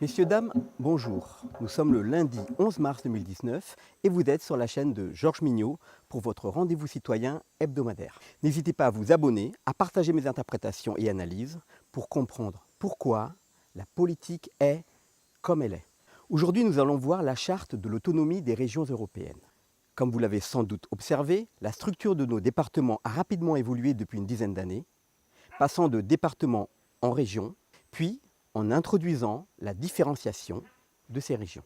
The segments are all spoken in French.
Messieurs, dames, bonjour. Nous sommes le lundi 11 mars 2019 et vous êtes sur la chaîne de Georges Mignot pour votre rendez-vous citoyen hebdomadaire. N'hésitez pas à vous abonner, à partager mes interprétations et analyses pour comprendre pourquoi la politique est comme elle est. Aujourd'hui, nous allons voir la charte de l'autonomie des régions européennes. Comme vous l'avez sans doute observé, la structure de nos départements a rapidement évolué depuis une dizaine d'années, passant de départements en régions, puis en introduisant la différenciation de ces régions.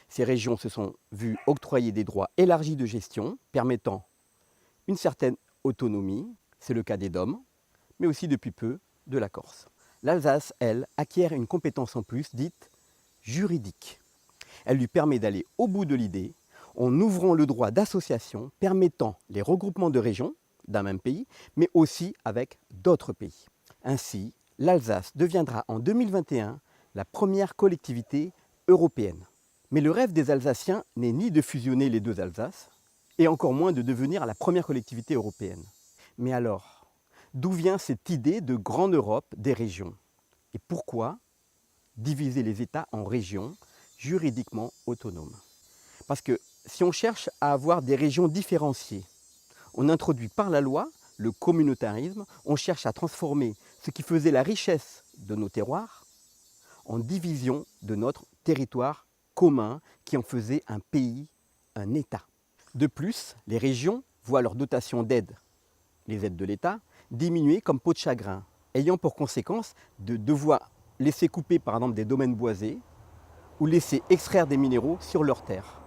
Ces régions se sont vues octroyer des droits élargis de gestion permettant une certaine autonomie, c'est le cas des DOM, mais aussi depuis peu de la Corse. L'Alsace, elle, acquiert une compétence en plus dite juridique. Elle lui permet d'aller au bout de l'idée en ouvrant le droit d'association permettant les regroupements de régions d'un même pays, mais aussi avec d'autres pays. Ainsi, l'Alsace deviendra en 2021 la première collectivité européenne. Mais le rêve des Alsaciens n'est ni de fusionner les deux Alsaces, et encore moins de devenir la première collectivité européenne. Mais alors, d'où vient cette idée de grande Europe des régions? Et pourquoi diviser les États en régions juridiquement autonomes? Parce que si on cherche à avoir des régions différenciées, on introduit par la loi le communautarisme, on cherche à transformer ce qui faisait la richesse de nos terroirs en division de notre territoire commun qui en faisait un pays, un État. De plus, les régions voient leur dotation d'aide, les aides de l'État, diminuer comme peau de chagrin, ayant pour conséquence de devoir laisser couper par exemple des domaines boisés ou laisser extraire des minéraux sur leurs terres.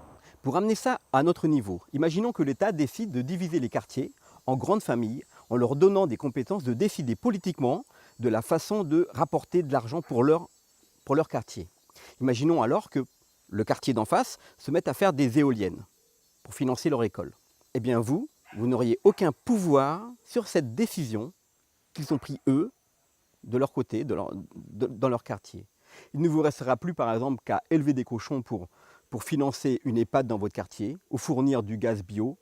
Pour amener ça à notre niveau, imaginons que l'État décide de diviser les quartiers en grandes familles en leur donnant des compétences de décider politiquement de la façon de rapporter de l'argent pour leur quartier. Imaginons alors que le quartier d'en face se mette à faire des éoliennes pour financer leur école. Eh bien vous n'auriez aucun pouvoir sur cette décision qu'ils ont pris eux, de leur côté, dans leur quartier. Il ne vous restera plus par exemple qu'à élever des cochons pour financer une EHPAD dans votre quartier ou fournir du gaz bio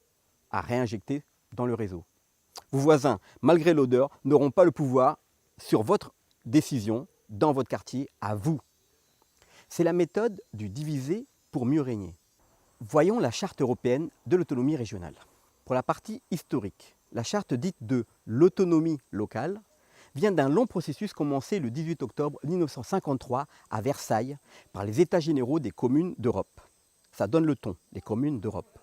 à réinjecter dans le réseau. Vos voisins, malgré l'odeur, n'auront pas le pouvoir sur votre décision dans votre quartier à vous. C'est la méthode du diviser pour mieux régner. Voyons la charte européenne de l'autonomie régionale. Pour la partie historique, la charte dite de l'autonomie locale vient d'un long processus commencé le 18 octobre 1953 à Versailles par les États généraux des communes d'Europe. Ça donne le ton, les communes d'Europe.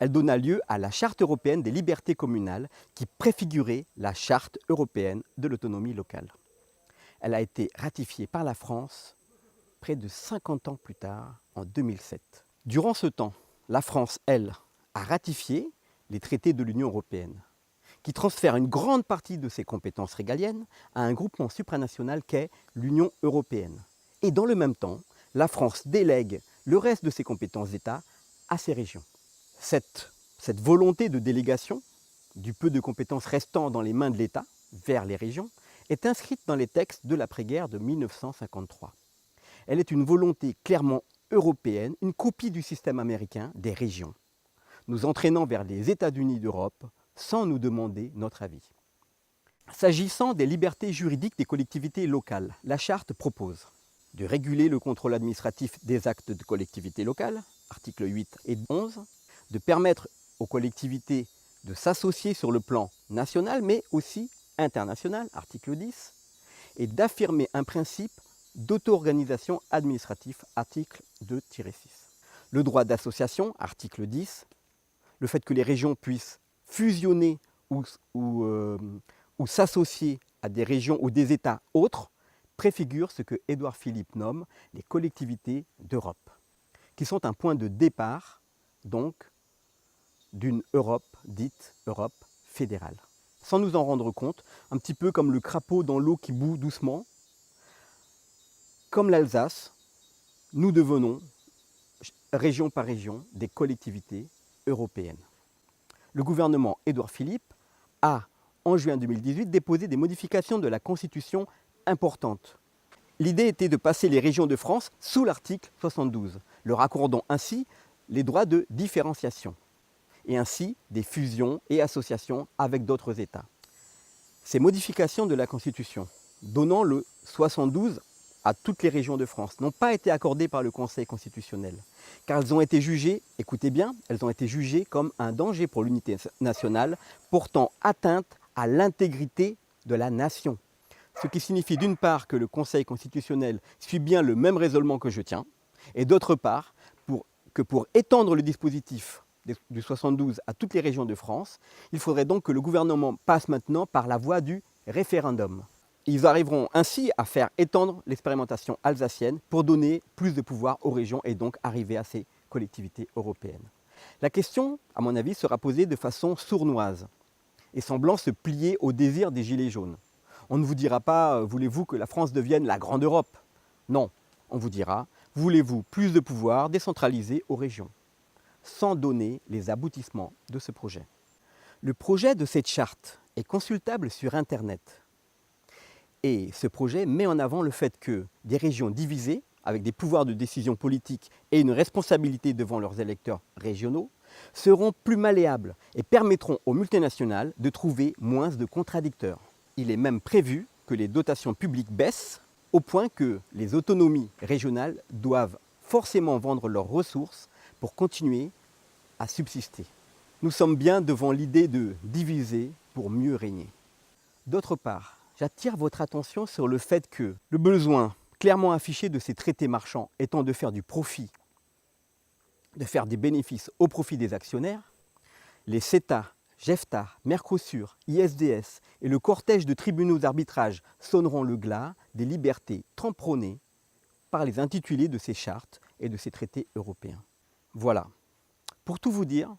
Elle donna lieu à la Charte européenne des libertés communales qui préfigurait la Charte européenne de l'autonomie locale. Elle a été ratifiée par la France près de 50 ans plus tard, en 2007. Durant ce temps, la France, elle, a ratifié les traités de l'Union européenne, qui transfèrent une grande partie de ses compétences régaliennes à un groupement supranational qu'est l'Union européenne. Et dans le même temps, la France délègue le reste de ses compétences d'État à ses régions. Cette volonté de délégation du peu de compétences restant dans les mains de l'État vers les régions est inscrite dans les textes de l'après-guerre de 1953. Elle est une volonté clairement européenne, une copie du système américain des régions, nous entraînant vers les États-Unis d'Europe sans nous demander notre avis. S'agissant des libertés juridiques des collectivités locales, la Charte propose de réguler le contrôle administratif des actes de collectivité locale, articles 8 et 11, de permettre aux collectivités de s'associer sur le plan national, mais aussi international, article 10, et d'affirmer un principe d'auto-organisation administrative, article 2-6. Le droit d'association, article 10, le fait que les régions puissent fusionner ou s'associer à des régions ou des États autres, préfigure ce que Édouard Philippe nomme les collectivités d'Europe, qui sont un point de départ, donc, d'une Europe dite Europe fédérale. Sans nous en rendre compte, un petit peu comme le crapaud dans l'eau qui bout doucement, comme l'Alsace, nous devenons, région par région, des collectivités européennes. Le gouvernement Édouard Philippe a, en juin 2018, déposé des modifications de la Constitution importantes. L'idée était de passer les régions de France sous l'article 72, leur accordant ainsi les droits de différenciation, et ainsi des fusions et associations avec d'autres États. Ces modifications de la Constitution, donnant le 72 à toutes les régions de France n'ont pas été accordées par le Conseil constitutionnel, car elles ont été jugées, écoutez bien, elles ont été jugées comme un danger pour l'unité nationale, portant atteinte à l'intégrité de la nation. Ce qui signifie d'une part que le Conseil constitutionnel suit bien le même raisonnement que je tiens, et d'autre part que pour étendre le dispositif du 72 à toutes les régions de France, il faudrait donc que le gouvernement passe maintenant par la voie du référendum. Ils arriveront ainsi à faire étendre l'expérimentation alsacienne pour donner plus de pouvoir aux régions et donc arriver à ces collectivités européennes. La question, à mon avis, sera posée de façon sournoise et semblant se plier au désir des Gilets jaunes. On ne vous dira pas « voulez-vous que la France devienne la grande Europe ?» Non, on vous dira « voulez-vous plus de pouvoir décentralisé aux régions ?» sans donner les aboutissements de ce projet. Le projet de cette charte est consultable sur Internet. Et ce projet met en avant le fait que des régions divisées, avec des pouvoirs de décision politique et une responsabilité devant leurs électeurs régionaux, seront plus malléables et permettront aux multinationales de trouver moins de contradicteurs. Il est même prévu que les dotations publiques baissent au point que les autonomies régionales doivent forcément vendre leurs ressources pour continuer à subsister. Nous sommes bien devant l'idée de diviser pour mieux régner. D'autre part, j'attire votre attention sur le fait que le besoin clairement affiché de ces traités marchands étant de faire du profit, de faire des bénéfices au profit des actionnaires, les CETA, JEFTA, Mercosur, ISDS et le cortège de tribunaux d'arbitrage sonneront le glas des libertés tant prônées par les intitulés de ces chartes et de ces traités européens. Voilà. Pour tout vous dire,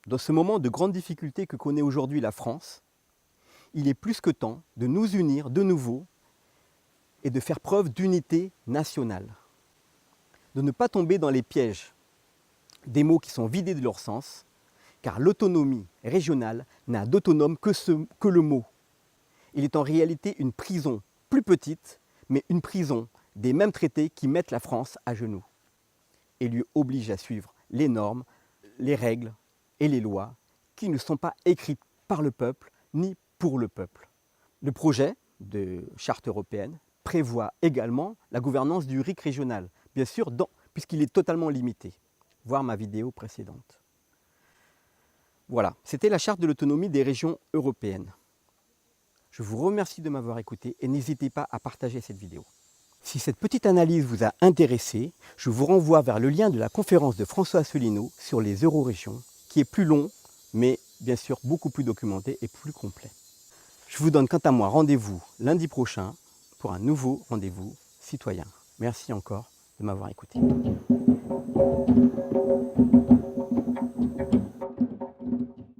dans ce moment de grande difficulté que connaît aujourd'hui la France, il est plus que temps de nous unir de nouveau et de faire preuve d'unité nationale. De ne pas tomber dans les pièges des mots qui sont vidés de leur sens, car l'autonomie régionale n'a d'autonome que le mot. Il est en réalité une prison plus petite, mais une prison des mêmes traités qui mettent la France à genoux et lui obligent à suivre les normes, les règles et les lois qui ne sont pas écrites par le peuple ni pour le peuple. Le projet de charte européenne prévoit également la gouvernance du RIC régional, bien sûr, puisqu'il est totalement limité. Voir ma vidéo précédente. Voilà, c'était la charte de l'autonomie des régions européennes. Je vous remercie de m'avoir écouté et n'hésitez pas à partager cette vidéo. Si cette petite analyse vous a intéressé, je vous renvoie vers le lien de la conférence de François Asselineau sur les eurorégions, qui est plus long, mais bien sûr beaucoup plus documenté et plus complet. Je vous donne quant à moi rendez-vous lundi prochain pour un nouveau rendez-vous citoyen. Merci encore de m'avoir écouté.